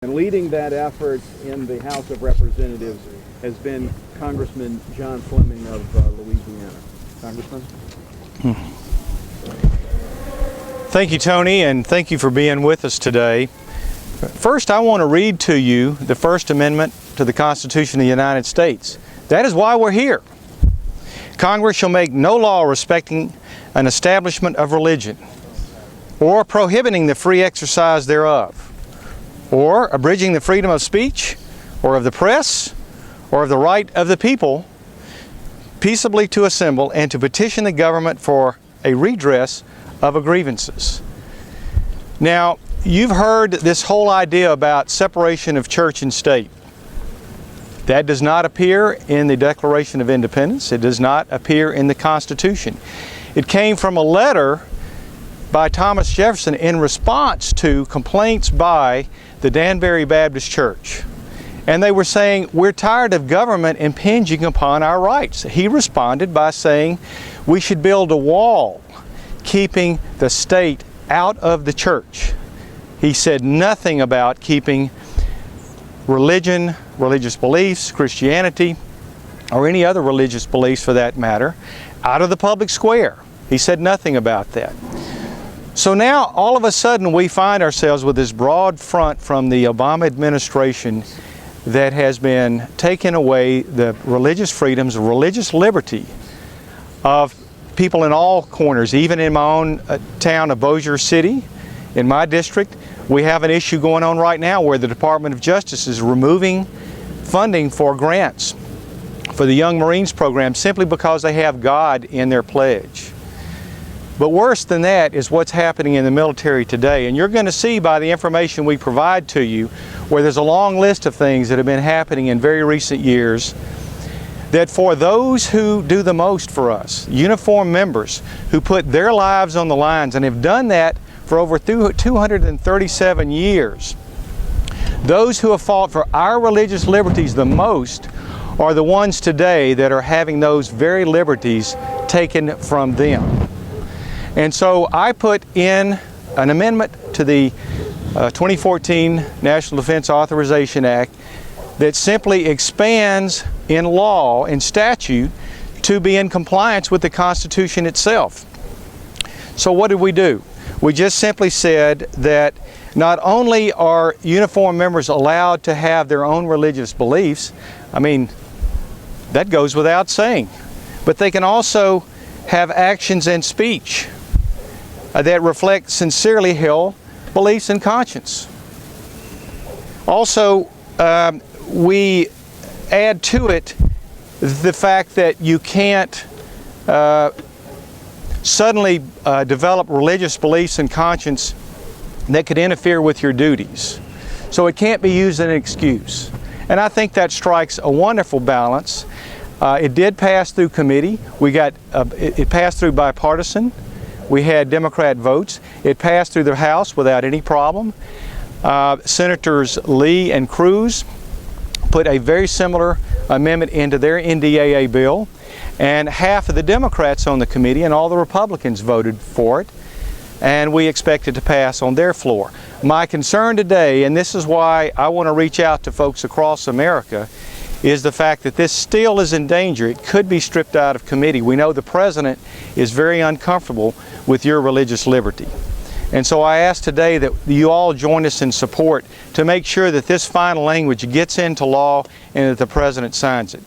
And leading that effort in the House of Representatives has been Congressman John Fleming of Louisiana. Congressman? Thank you, Tony, and thank you for being with us today. First, I want to read to you the First Amendment to the Constitution of the United States. That is why we're here. Congress shall make no law respecting an establishment of religion, or prohibiting the free exercise thereof, or abridging the freedom of speech, or of the press, or of the right of the people peaceably to assemble and to petition the government for a redress of grievances. Now, you've heard this whole idea about separation of church and state. That does not appear in the Declaration of Independence. It does not appear in the Constitution. It came from a letter by Thomas Jefferson in response to complaints by the Danbury Baptist Church. And they were saying, we're tired of government impinging upon our rights. He responded by saying, we should build a wall keeping the state out of the church. He said nothing about keeping religion, religious beliefs, Christianity, or any other religious beliefs for that matter, out of the public square. He said nothing about that. So now, all of a sudden, we find ourselves with this broad front from the Obama administration that has been taking away the religious freedoms, religious liberty of people in all corners. Even in my own town of Bossier City, in my district, we have an issue going on right now where the Department of Justice is removing funding for grants for the Young Marines program simply because they have God in their pledge. But worse than that is what's happening in the military today. And you're going to see by the information we provide to you, where there's a long list of things that have been happening in very recent years, that for those who do the most for us, uniformed members who put their lives on the lines and have done that for over 237 years, those who have fought for our religious liberties the most are the ones today that are having those very liberties taken from them. And so I put in an amendment to the 2014 National Defense Authorization Act that simply expands in law and statute to be in compliance with the Constitution itself. So what did we do? We just simply said that not only are uniformed members allowed to have their own religious beliefs, I mean, that goes without saying, but they can also have actions and speech that reflect sincerely held beliefs and conscience. Also, we add to it the fact that you can't suddenly develop religious beliefs and conscience that could interfere with your duties. So it can't be used as an excuse. And I think that strikes a wonderful balance. It did pass through committee. It passed through bipartisan. We had Democrat votes. It passed through the House without any problem. Senators Lee and Cruz put a very similar amendment into their NDAA bill, and half of the Democrats on the committee and all the Republicans voted for it, and we expect it to pass on their floor. My concern today, and this is why I want to reach out to folks across America, is the fact that this still is in danger. It could be stripped out of committee. We know the President is very uncomfortable with your religious liberty. And so I ask today that you all join us in support to make sure that this final language gets into law and that the President signs it.